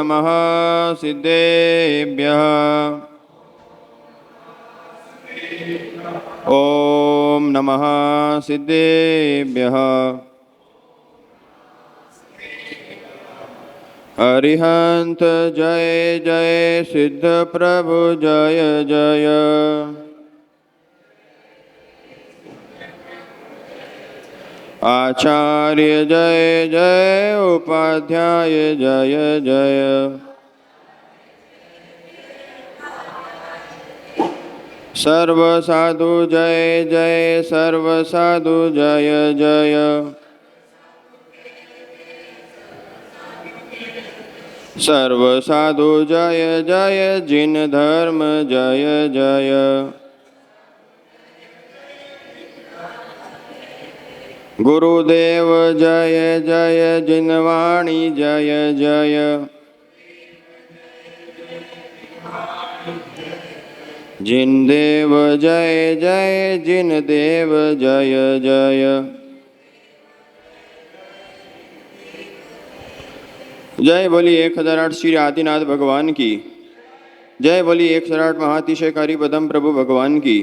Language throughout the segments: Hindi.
नमः सिद्धेभ्यः। ॐ नमः सिद्धेभ्यः। अरिहंत जय जय, सिद्ध प्रभु जय जय। आचार्य जय जय, उपाध्याय जय जय। सर्व साधु जय जय, सर्व साधु जय जय। सर्व साधु जय जय, जिन धर्म जय जय। गुरुदेव जय जय, जिन वाणी जय जय। जिन देव जय जय, जिन देव जय जय। जय बोली 1008 श्री आदिनाथ भगवान की। जय बोली 108 महातिशयकारी पदम प्रभु भगवान की।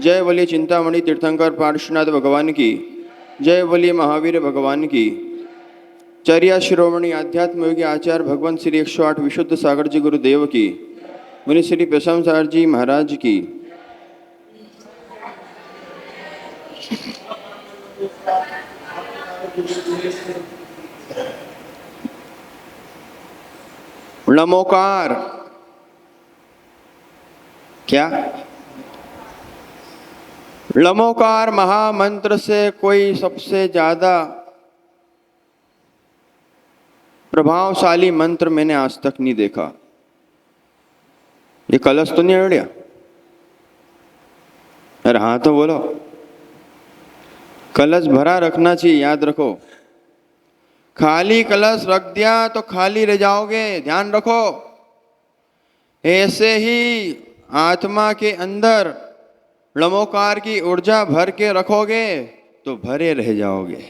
जय बोली चिंतामणि तीर्थंकर पार्श्वनाथ भगवान की। जय बोली महावीर भगवान की। चर्या शिरोमणि आध्यात्म योगी आचार्य भगवान श्री 108 विशुद्ध सागर जी गुरुदेव की। मुनि श्री प्रसम सार जी महाराज की। नमोकार क्या? नमोकार महामंत्र से कोई सबसे ज्यादा प्रभावशाली मंत्र मैंने आज तक नहीं देखा। ये कलश तो नहीं अड़िया? अरे हाँ तो बोलो। कलश भरा रखना चाहिए, याद रखो। खाली कलश रख दिया तो खाली रह जाओगे, ध्यान रखो। ऐसे ही आत्मा के अंदर नमोकार की ऊर्जा भर के रखोगे तो भरे रह जाओगे,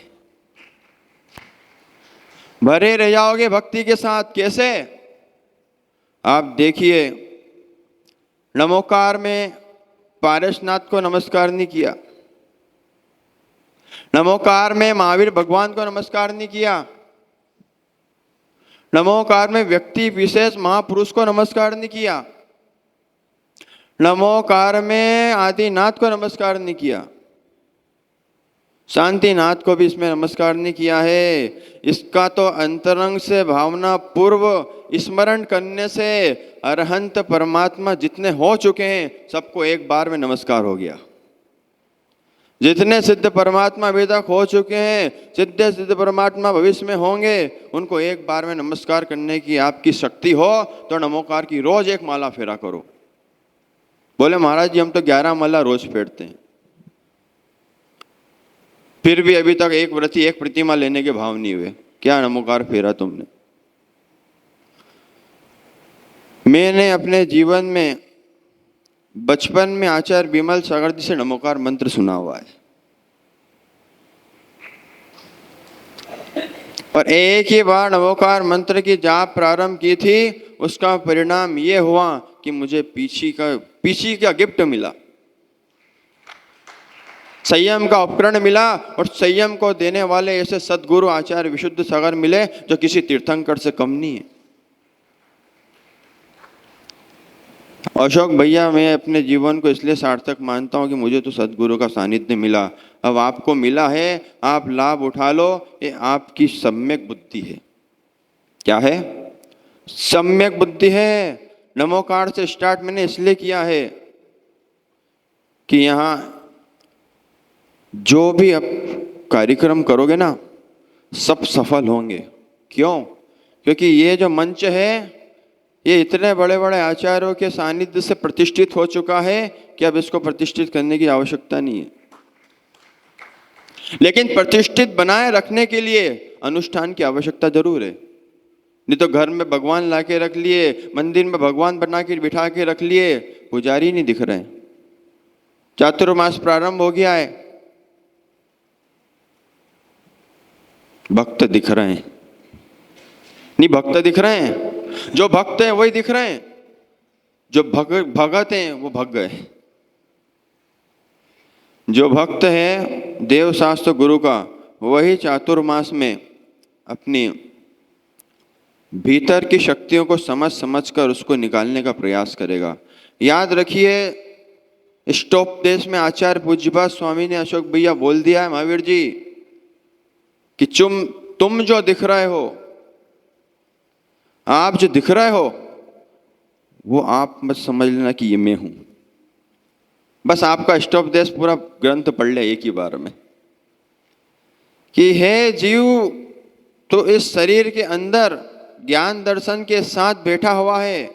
भरे रह जाओगे भक्ति के साथ। कैसे? आप देखिए, नमोकार में पारसनाथ को नमस्कार नहीं किया, नमोकार में महावीर भगवान को नमस्कार नहीं किया, नमोकार में व्यक्ति विशेष महापुरुष को नमस्कार नहीं किया, नमोकार में आदिनाथ को नमस्कार नहीं किया, शांतिनाथ को भी इसमें नमस्कार नहीं किया है। इसका तो अंतरंग से भावना पूर्व स्मरण करने से अरहंत परमात्मा जितने हो चुके हैं सबको एक बार में नमस्कार हो गया। जितने सिद्ध परमात्मा अभी तक हो चुके हैं, सिद्ध परमात्मा भविष्य में होंगे, उनको एक बार में नमस्कार करने की आपकी शक्ति हो तो नमोकार की रोज एक माला फेरा करो। बोले महाराज जी हम तो 11 माला रोज फेरते हैं, फिर भी अभी तक एक व्रती एक प्रतिमा लेने के भाव नहीं हुए। क्या नमोकार फेरा तुमने? मैंने अपने जीवन में बचपन में आचार्य विमल सागर जी से नमोकार मंत्र सुना हुआ है, और एक ही बार नमोकार मंत्र की जाप प्रारंभ की थी, उसका परिणाम ये हुआ कि मुझे पीछी का गिफ्ट मिला, संयम का उपकरण मिला, और संयम को देने वाले ऐसे सद्गुरु आचार्य विशुद्ध सागर मिले जो किसी तीर्थंकर से कम नहीं है। अशोक भैया, मैं अपने जीवन को इसलिए सार्थक मानता हूं कि मुझे तो सद्गुरु का सानिध्य मिला। अब आपको मिला है, आप लाभ उठा लो। ये आपकी सम्यक बुद्धि है। क्या है? सम्यक बुद्धि है। नमोकार से स्टार्ट मैंने इसलिए किया है कि यहाँ जो भी आप कार्यक्रम करोगे ना, सब सफल होंगे। क्यों? क्योंकि ये जो मंच है ये इतने बड़े बड़े आचार्यों के सानिध्य से प्रतिष्ठित हो चुका है कि अब इसको प्रतिष्ठित करने की आवश्यकता नहीं है। लेकिन प्रतिष्ठित बनाए रखने के लिए अनुष्ठान की आवश्यकता जरूर है। नहीं तो घर में भगवान लाके रख लिए, मंदिर में भगवान बना के बिठा के रख लिए, पुजारी नहीं दिख रहे हैं। चातुर्मास प्रारंभ हो गया है, भक्त दिख रहे हैं। नहीं, भक्त दिख रहे हैं, जो भक्त हैं वही दिख रहे हैं, जो भगत हैं वो भग गए। जो भक्त है देव शास्त्र गुरु का, वही चातुर्मास में अपनी भीतर की शक्तियों को समझ समझ कर उसको निकालने का प्रयास करेगा। याद रखिए, इष्टोपदेश में आचार्य पूज्यपाद स्वामी ने अशोक भैया बोल दिया है महावीर जी कि तुम जो दिख रहे हो, आप जो दिख रहे हो, वो आप मत समझ लेना कि ये मैं हूं। बस आपका इष्टोपदेश पूरा ग्रंथ पढ़ ले एक ही बार में कि हे जीव, तो इस शरीर के अंदर ज्ञान दर्शन के साथ बैठा हुआ है,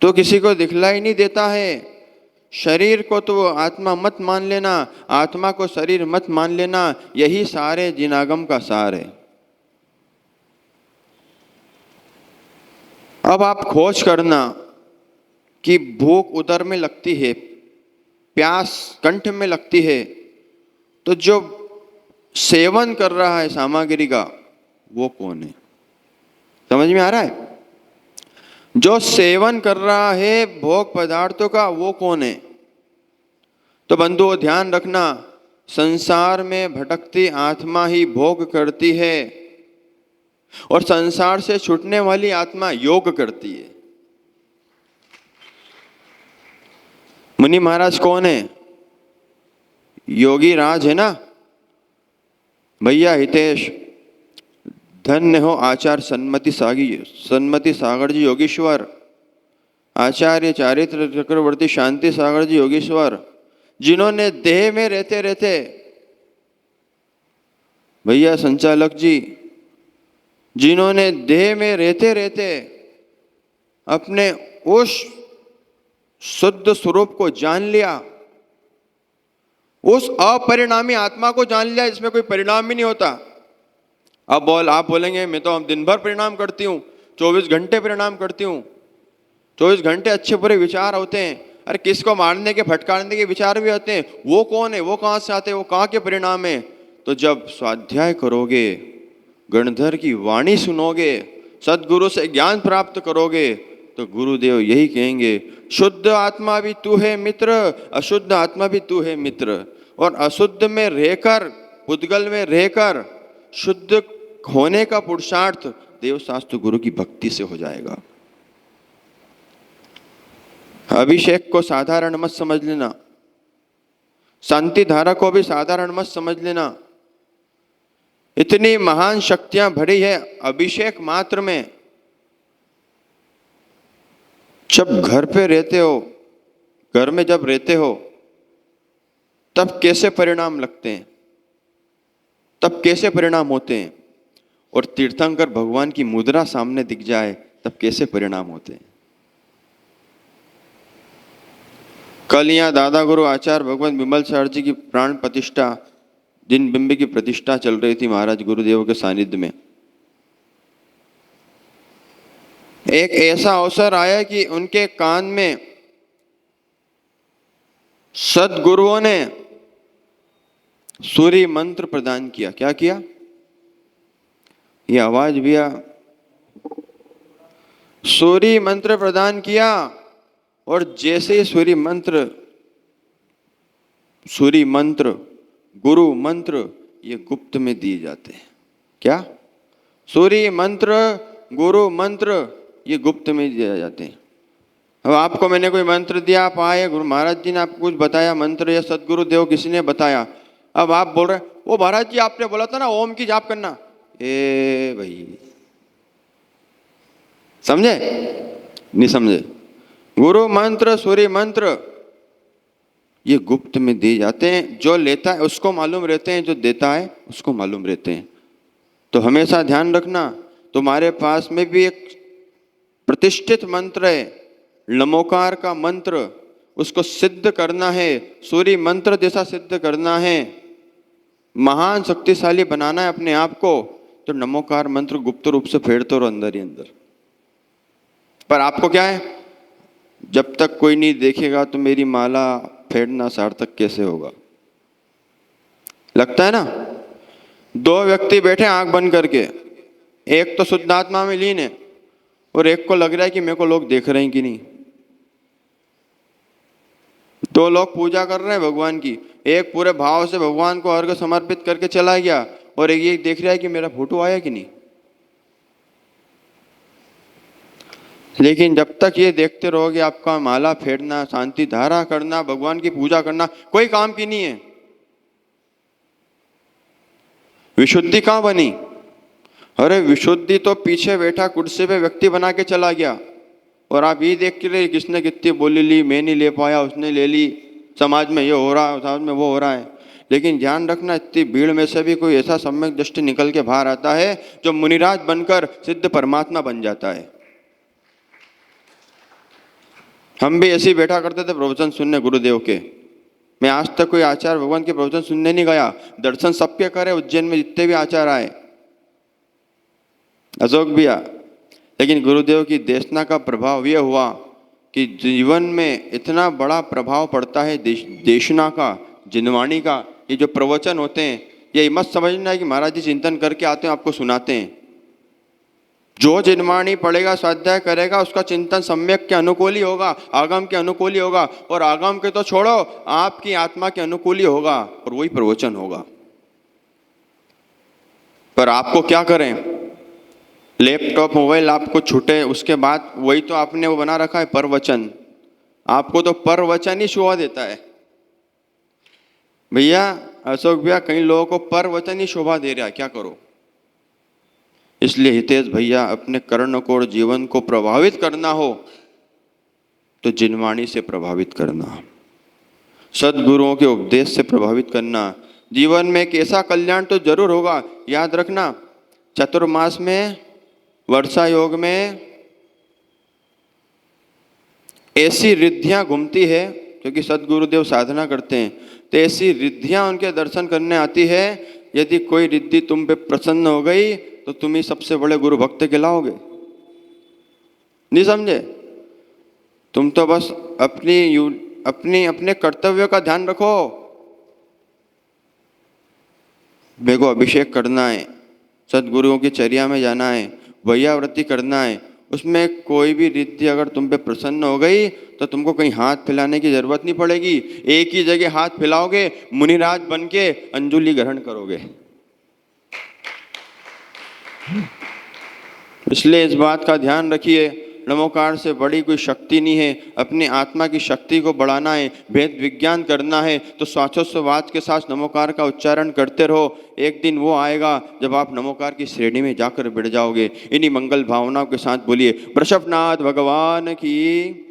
तो किसी को दिखलाई नहीं देता है। शरीर को तो आत्मा मत मान लेना, आत्मा को शरीर मत मान लेना, यही सारे जिनागम का सार है। अब आप खोज करना कि भूख उदर में लगती है, प्यास कंठ में लगती है, तो जो सेवन कर रहा है सामग्री का वो कौन है? समझ में आ रहा है? जो सेवन कर रहा है भोग पदार्थों का वो कौन है? तो बंधुओं ध्यान रखना, संसार में भटकती आत्मा ही भोग करती है और संसार से छूटने वाली आत्मा योग करती है। मुनि महाराज कौन है? योगी राज है ना भैया हितेश। धन्य हो आचार्य सन्मति सागर जी योगीश्वर, आचार्य चारित्र चक्रवर्ती शांति सागर जी योगीश्वर, जिन्होंने देह में रहते रहते, भैया संचालक जी, जिन्होंने देह में रहते रहते अपने उस शुद्ध स्वरूप को जान लिया, उस अपरिणामी आत्मा को जान लिया जिसमें कोई परिणाम ही नहीं होता। अब आप बोलेंगे मैं तो दिन भर परिणाम करती हूँ, 24 घंटे परिणाम करती हूँ, 24 घंटे अच्छे बुरे विचार होते हैं। अरे किसको मारने के फटकारने के विचार भी आते हैं, वो कौन है? वो कहाँ से आते हैं? वो कहाँ के परिणाम है? तो जब स्वाध्याय करोगे, गणधर की वाणी सुनोगे, सदगुरु से ज्ञान प्राप्त करोगे, तो गुरुदेव यही कहेंगे, शुद्ध आत्मा भी तू है मित्र, अशुद्ध आत्मा भी तू है मित्र। और अशुद्ध में रहकर, पुद्गल में रहकर शुद्ध होने का पुरुषार्थ देव शास्त्र गुरु की भक्ति से हो जाएगा। अभिषेक को साधारण मत समझ लेना, शांति धारा को भी साधारण मत समझ लेना। इतनी महान शक्तियां भरी है अभिषेक मात्र में। जब घर पे रहते हो, घर में जब रहते हो, तब कैसे परिणाम लगते हैं, तब कैसे परिणाम होते हैं, और तीर्थंकर भगवान की मुद्रा सामने दिख जाए तब कैसे परिणाम होते हैं। कल यहाँ दादा गुरु आचार्य भगवान विमल सर जी की प्राण प्रतिष्ठा, दिन बिंब की प्रतिष्ठा चल रही थी महाराज गुरुदेव के सानिध्य में। एक ऐसा अवसर आया कि उनके कान में सदगुरुओं ने सूर्य मंत्र प्रदान किया। क्या किया? ये आवाज भी आ, सूर्य मंत्र प्रदान किया। और जैसे सूर्य मंत्र गुरु मंत्र ये गुप्त में दिए जाते हैं। क्या? सूर्य मंत्र गुरु मंत्र ये गुप्त में दिए जाते हैं। अब आपको मैंने कोई मंत्र दिया, आप आए, गुरु महाराज जी ने आपको कुछ बताया मंत्र, या सदगुरु देव किसी ने बताया, अब आप बोल रहे वो महाराज जी आपने बोला था ना ओम की जाप करना। ए भाई, समझे? नहीं समझे? गुरु मंत्र सूर्य मंत्र ये गुप्त में दिए जाते हैं। जो लेता है उसको मालूम रहते हैं, जो देता है उसको मालूम रहते हैं। तो हमेशा ध्यान रखना, तुम्हारे पास में भी एक प्रतिष्ठित मंत्र है, लमोकार का मंत्र, उसको सिद्ध करना है, सूर्य मंत्र जैसा सिद्ध करना है, महान शक्तिशाली बनाना है अपने आप को, तो नमोकार मंत्र गुप्त रूप से फेरते रहो अंदर ही अंदर। पर आपको क्या है, जब तक कोई नहीं देखेगा तो मेरी माला फेरना सार्थक कैसे होगा? लगता है ना। दो व्यक्ति बैठे आंख बंद करके, एक तो शुद्ध आत्मा में लीन है और एक को लग रहा है कि मेरे को लोग देख रहे हैं कि नहीं। दो लोग पूजा कर रहे हैं भगवान की, एक पूरे भाव से भगवान को अर्घ समर्पित करके चला गया और एक ये देख रहा है कि मेरा फोटो आया कि नहीं। लेकिन जब तक ये देखते रहोगे आपका माला फेरना, शांति धारा करना, भगवान की पूजा करना कोई काम की नहीं है। विशुद्धि कहाँ बनी? अरे विशुद्धि तो पीछे बैठा कुर्सी पे व्यक्ति बना के चला गया और आप ये देख के रहे किसने कितनी बोली ली, मैं नहीं ले पाया, उसने ले ली, समाज में ये हो रहा है, समाज में वो हो रहा है। लेकिन ध्यान रखना, इतनी भीड़ में से भी कोई ऐसा सम्यक दृष्टि निकल के बाहर आता है जो मुनिराज बनकर सिद्ध परमात्मा बन जाता है। हम भी ऐसे ही बैठा करते थे प्रवचन सुनने गुरुदेव के। मैं आज तक कोई आचार्य भगवान के प्रवचन सुनने नहीं गया, दर्शन सबके करे उज्जैन में जितने भी आचार्य आए, अशोक भी आया। लेकिन गुरुदेव की देशना का प्रभाव ये हुआ कि जीवन में इतना बड़ा प्रभाव पड़ता है देशना का, जिनवाणी का। ये जो प्रवचन होते हैं ये मत समझना है कि महाराज जी चिंतन करके आते हैं आपको सुनाते हैं। जो जिनवाणी पढ़ेगा, स्वाध्याय करेगा, उसका चिंतन सम्यक के अनुकूल ही होगा, आगम के अनुकूल ही होगा, और आगम के तो छोड़ो आपकी आत्मा के अनुकूल ही होगा और वही प्रवचन होगा। पर आपको क्या करें, लैपटॉप मोबाइल आपको छूटे, उसके बाद वही तो आपने वो बना रखा है परवचन, आपको तो परवचन ही शोभा देता है। भैया अशोक भैया, कई लोगों को परवचन ही शोभा दे रहा है, क्या करो। इसलिए हितेश भैया, अपने कर्ण को और जीवन को प्रभावित करना हो तो जिनवाणी से प्रभावित करना, सदगुरुओं के उपदेश से प्रभावित करना। जीवन में एक ऐसा कल्याण तो जरूर होगा। याद रखना, चतुर्मास में, वर्षा योग में ऐसी रिद्धियां घूमती है, क्योंकि सदगुरुदेव साधना करते हैं, तो ऐसी रिद्धियां उनके दर्शन करने आती है। यदि कोई रिद्धि तुम पे प्रसन्न हो गई तो तुम ही सबसे बड़े गुरु भक्त कहलाओगे। नहीं समझे? तुम तो बस अपने कर्तव्य का ध्यान रखो। मेरे को अभिषेक करना है, सदगुरुओं की चर्या में जाना है, वैयावृत्ति करना है, उसमें कोई भी रिद्धि अगर तुम पे प्रसन्न हो गई तो तुमको कहीं हाथ फैलाने की जरूरत नहीं पड़ेगी। एक ही जगह हाथ फैलाओगे, मुनिराज बन के अंजुलि ग्रहण करोगे। इसलिए इस बात का ध्यान रखिए, नमोकार से बड़ी कोई शक्ति नहीं है। अपनी आत्मा की शक्ति को बढ़ाना है, भेद विज्ञान करना है, तो श्वासोच्छ्वास के साथ नमोकार का उच्चारण करते रहो। एक दिन वो आएगा जब आप नमोकार की श्रेणी में जाकर बैठ जाओगे। इन्हीं मंगल भावनाओं के साथ बोलिए वृषभनाथ भगवान की।